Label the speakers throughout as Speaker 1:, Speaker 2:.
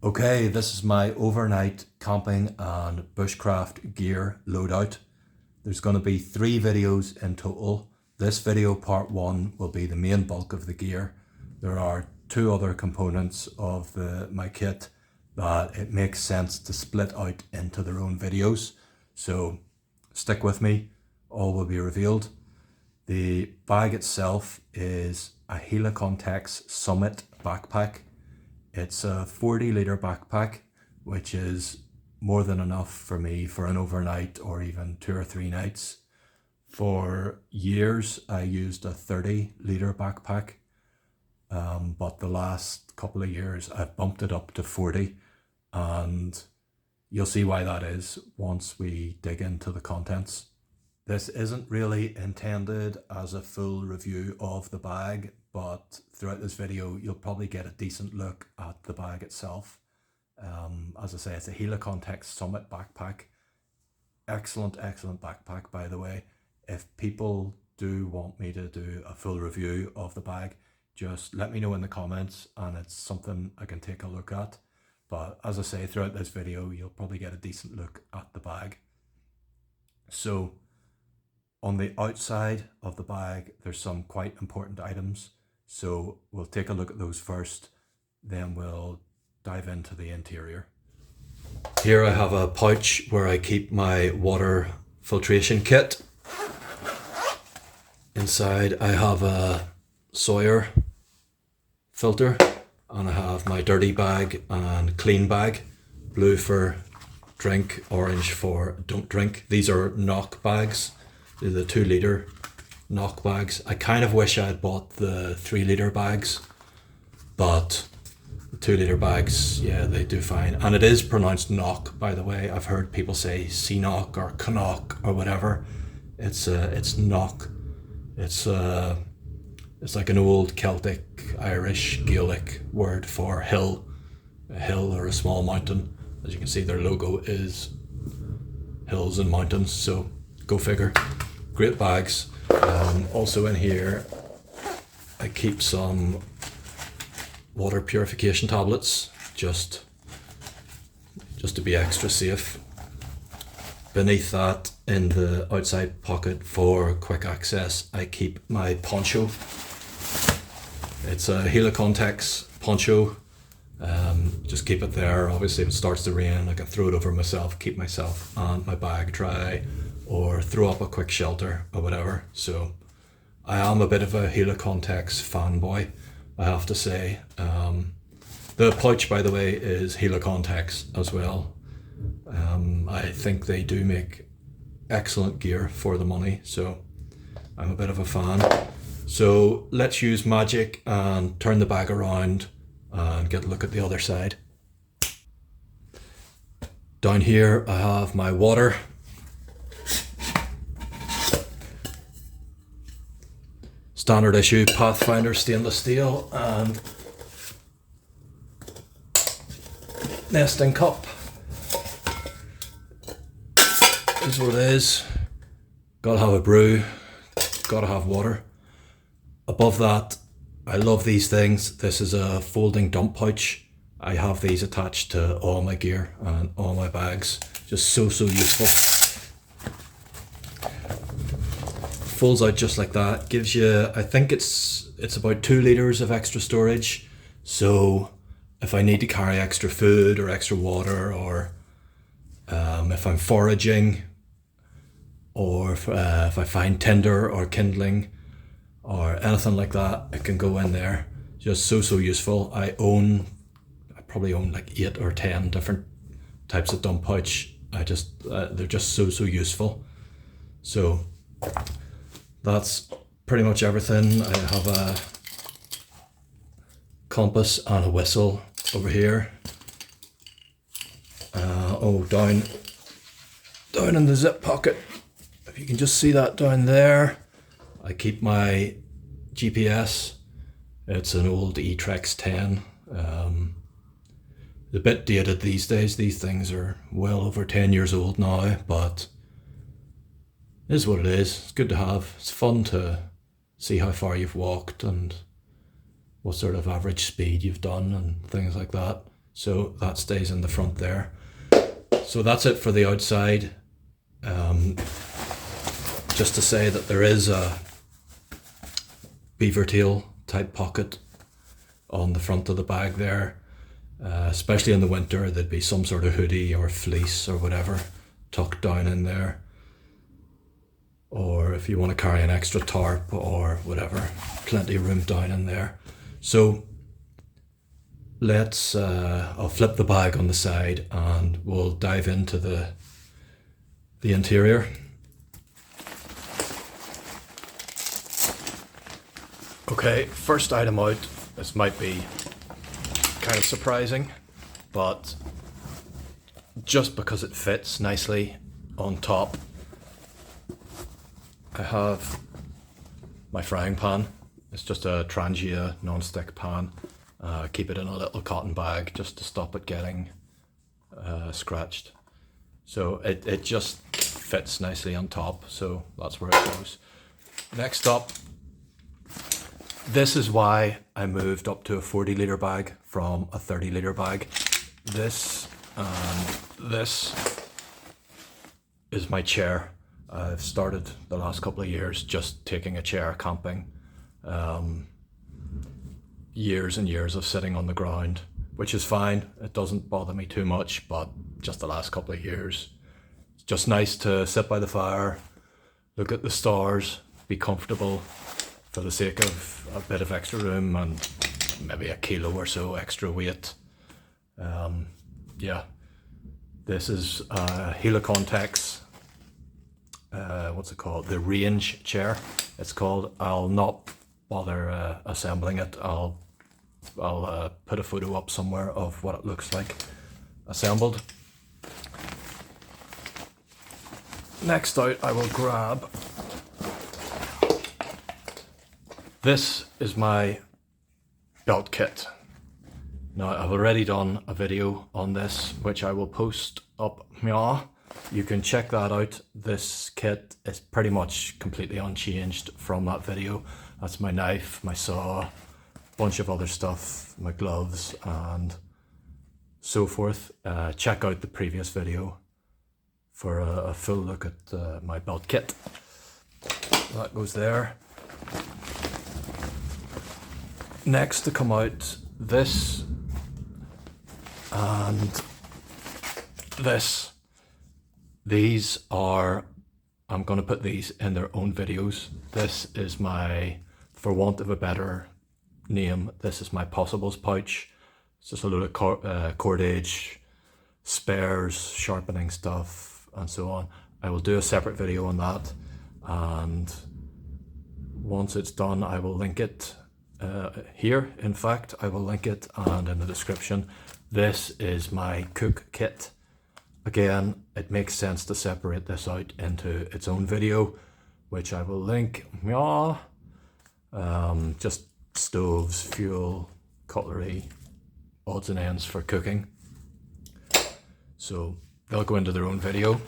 Speaker 1: Okay, this is my overnight camping and bushcraft gear loadout. There's going to be 3 videos in total. This video, part 1, will be the main bulk of the gear. There are 2 other components of my kit that it makes sense to split out into their own videos. So stick with me, all will be revealed. The bag itself is a Helikon Tex Summit backpack. It's a 40-litre backpack, which is more than enough for me for an overnight or even 2 or 3 nights. For years, I used a 30-litre backpack, but the last couple of years, I've bumped it up to 40, and you'll see why that is once we dig into the contents. This isn't really intended as a full review of the bag, but throughout this video, you'll probably get a decent look at the bag itself. As I say, it's a Helikon Tex Summit backpack. Excellent backpack, by the way. If people do want me to do a full review of the bag, just let me know in the comments and it's something I can take a look at. But as I say, throughout this video, you'll probably get a decent look at the bag. So on the outside of the bag, there's some quite important items. So we'll take a look at those first, then we'll dive into the interior. Here I have a pouch where I keep my water filtration kit. Inside I have a Sawyer filter, and I have my dirty bag and clean bag, blue for drink, orange for don't drink. These are knock bags. They're the 2-litre knock bags. I kind of wish I had bought the 3-litre bags, but the 2-litre bags, yeah, they do fine. And it is pronounced knock, by the way. I've heard people say Seanock or Knock or whatever. It's knock. It's like an old Celtic, Irish, Gaelic word for hill, a hill or a small mountain. As you can see, their logo is hills and mountains, so go figure. Great bags. Also in here, I keep some water purification tablets, just to be extra safe. Beneath that, in the outside pocket for quick access, I keep my poncho. It's a Helikon Tex poncho. Just keep it there. Obviously, if it starts to rain, I can throw it over myself, keep myself and my bag dry, or throw up a quick shelter or whatever. So I am a bit of a Helikon Tex fanboy, I have to say. The pouch, by the way, is Helikon Tex as well. I think they do make excellent gear for the money, so I'm a bit of a fan. So let's use magic and turn the bag around and get a look at the other side. Down here I have my water. Standard issue Pathfinder stainless steel and nesting cup. Is what it is. Gotta have a brew, gotta have water. Above that, I love these things. This is a folding dump pouch. I have these attached to all my gear and all my bags. Just so useful. Folds out just like that. Gives you, I think it's about 2 litres of extra storage. So if I need to carry extra food or extra water, or if I'm foraging, or if I find tinder or kindling or anything like that, it can go in there. Just so useful. I probably own like 8 or 10 different types of dump pouch. They're just so useful. So that's pretty much everything. I have a compass and a whistle over here. Down in the zip pocket, if you can just see that down there, I keep my GPS. It's an old eTrex 10. A bit dated these days. These things are well over 10 years old now, but it is what it is. It's good to have. It's fun to see how far you've walked and what sort of average speed you've done and things like that. so that stays in the front there. So that's it for the outside. Just to say that there is a beaver tail type pocket on the front of the bag there. Especially in the winter, there'd be some sort of hoodie or fleece or whatever tucked down in there. Or if you want to carry an extra tarp or whatever, plenty of room down in there. So let's, I'll flip the bag on the side and we'll dive into the interior. Okay, first item out. This might be kind of surprising, but just because it fits nicely on top, I have my frying pan. It's just a Trangia non-stick pan. Keep it in a little cotton bag just to stop it getting scratched. So it just fits nicely on top, so that's where it goes. Next up, this is why I moved up to a 40 litre bag from a 30 litre bag. This and this is my chair. I've started the last couple of years just taking a chair camping. Years and years of sitting on the ground, which is fine. It doesn't bother me too much, but just the last couple of years, it's just nice to sit by the fire, look at the stars, be comfortable for the sake of a bit of extra room and maybe a kilo or so extra weight. Yeah, this is Helikon Tex. What's it called? The range chair. It's called. I'll not bother assembling it. I'll put a photo up somewhere of what it looks like assembled. Next out, I will grab. This is my belt kit. Now, I've already done a video on this, which I will post up. You can check that out. This kit is pretty much completely unchanged from that video. That's my knife, my saw, a bunch of other stuff, my gloves and so forth. Check out the previous video for a full look at my belt kit. That goes there. Next to come out, this and this. These are, I'm going to put these in their own videos. This is my, for want of a better name, this is my possibles pouch. It's just a load of cordage, spares, sharpening stuff and so on. I will do a separate video on that, and once it's done I will link it here. In fact, I will link it and in the description. This is my cook kit. Again, it makes sense to separate this out into its own video, which I will link. Just stoves, fuel, cutlery, odds and ends for cooking. So they'll go into their own video.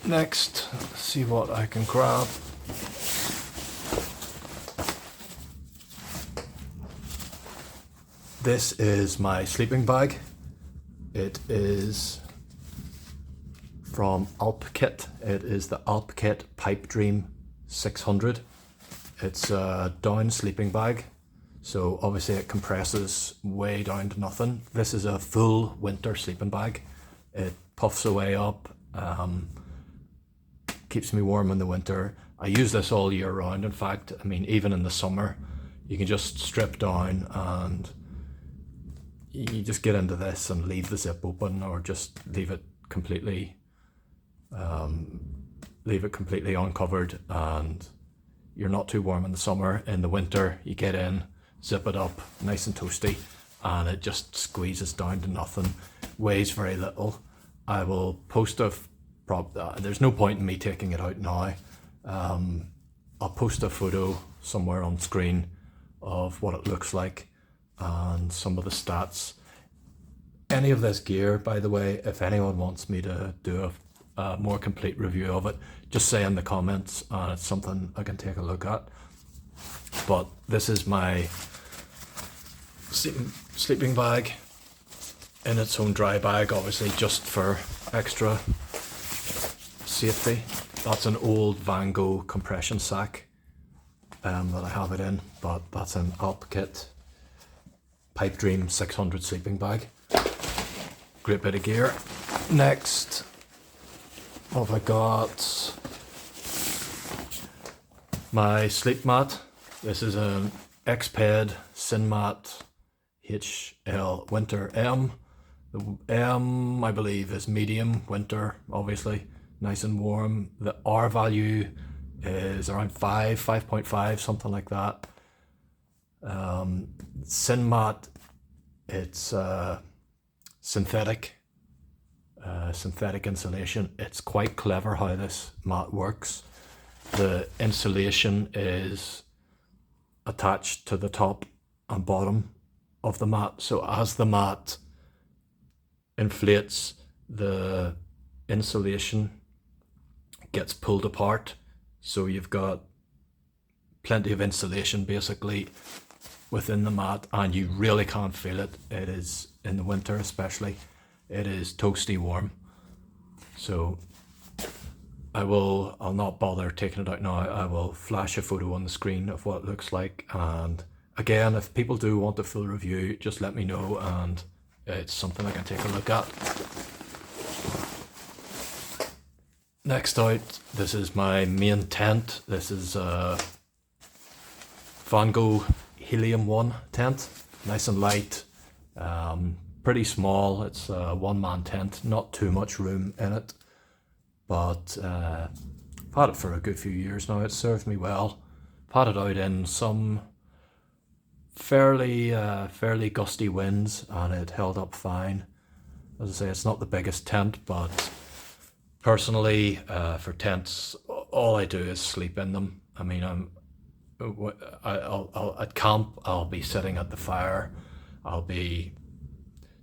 Speaker 1: Next, let's see what I can grab. This is my sleeping bag. It is from Alpkit. It is the Alpkit Pipe Dream 600. It's a down sleeping bag, so obviously it compresses way down to nothing. This is a full winter sleeping bag. It puffs away up, keeps me warm in the winter. I use this all year round. In fact, I mean, even in the summer, you can just strip down and you just get into this and leave the zip open, or just leave it completely uncovered, and you're not too warm in the summer. In the winter, you get in, zip it up, nice and toasty, and it just squeezes down to nothing, weighs very little. I will post there's no point in me taking it out now. I'll post a photo somewhere on screen of what it looks like and some of the stats. Any of this gear, by the way, if anyone wants me to do a more complete review of it, just say in the comments and it's something I can take a look at. But this is my sleeping bag in its own dry bag, obviously just for extra safety. That's an old Van Gogh compression sack that I have it in, but that's an Alp Kit Pipe Dream 600 sleeping bag. Great bit of gear. Next, what have I got? My sleep mat. This is an Xped Sinmat HL Winter M. The M, I believe, is medium winter, obviously, nice and warm. The R value is around 5.5, something like that. Sinmat, it's synthetic insulation. It's quite clever how this mat works. The insulation is attached to the top and bottom of the mat, so as the mat inflates, the insulation gets pulled apart, so you've got plenty of insulation basically within the mat, and you really can't feel it. It is, in the winter especially, it is toasty warm. So I'll not bother taking it out now. I will flash a photo on the screen of what it looks like, and again, if people do want a full review, just let me know and it's something I can take a look at. Next out, this is my main tent. This is a Van Gogh Helium 1 tent, nice and light, pretty small. It's a one-man tent, not too much room in it, but I've had it for a good few years now. It served me well. I've had it out in some fairly gusty winds and it held up fine. As I say, it's not the biggest tent, but personally, for tents, all I do is sleep in them. I mean, I'll at camp, I'll be sitting at the fire, I'll be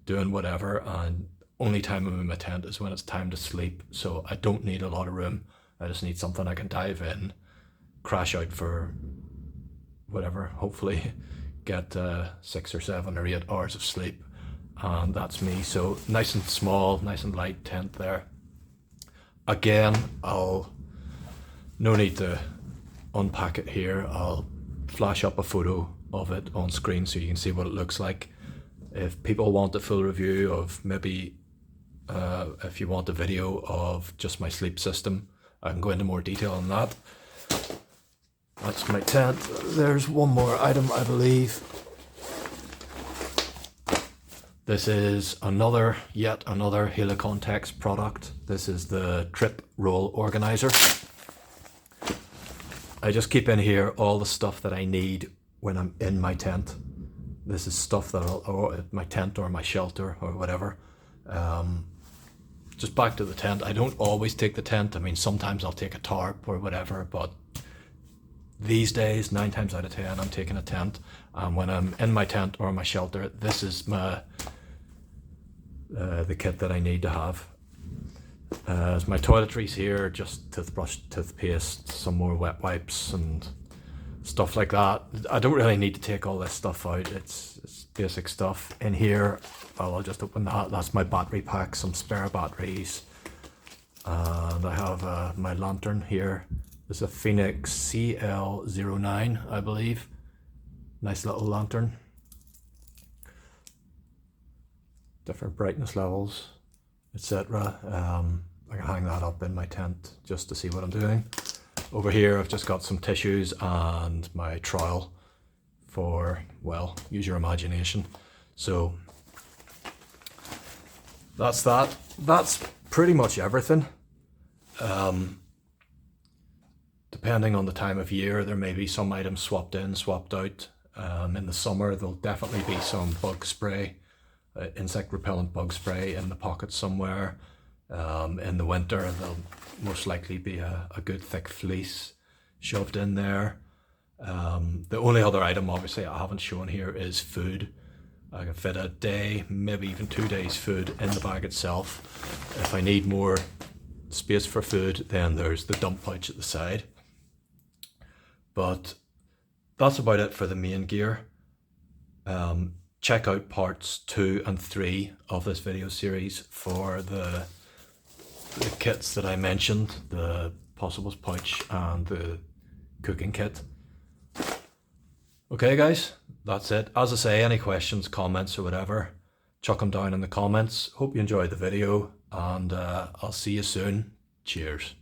Speaker 1: doing whatever, and only time I'm in my tent is when it's time to sleep. So I don't need a lot of room. I just need something I can dive in, crash out for whatever, hopefully get 6 or 7 or 8 hours of sleep, and that's me. So nice and small, nice and light tent there. Again, no need to unpack it here. I'll flash up a photo of it on screen so you can see what it looks like. If people want a full review of, maybe if you want a video of just my sleep system, I can go into more detail on that. That's my tent. There's one more item, I believe. This is yet another Helikon Tex product. This is the Trip Roll Organizer. I just keep in here all the stuff that I need when I'm in my tent. This is stuff that or my tent or my shelter or whatever. Just back to the tent. I don't always take the tent. I mean, sometimes I'll take a tarp or whatever, but these days, 9 times out of 10, I'm taking a tent. And when I'm in my tent or my shelter, this is the kit that I need to have. My toiletries here, just toothbrush, toothpaste, some more wet wipes and stuff like that. I don't really need to take all this stuff out. It's basic stuff. In here, I'll just open that. That's my battery pack, some spare batteries. And I have my lantern here. It's a Phoenix CL09, I believe. Nice little lantern. Different brightness levels, etc. I can hang that up in my tent just to see what I'm doing. Over here, I've just got some tissues and my trowel for, well, use your imagination. So that's that. That's pretty much everything. Depending on the time of year, there may be some items swapped in, swapped out. In the summer, there'll definitely be some bug spray, insect repellent bug spray in the pocket somewhere. In the winter, there'll most likely be a good thick fleece shoved in there. The only other item, obviously, I haven't shown here is food. I can fit a day, maybe even 2 days food in the bag itself. If I need more space for food, then there's the dump pouch at the side. But that's about it for the main gear. check out parts 2 and 3 of this video series for the kits that I mentioned, the possibles pouch and the cooking kit. Okay guys, that's it. As I say, any questions, comments or whatever, chuck them down in the comments. Hope you enjoyed the video, and I'll see you soon. Cheers.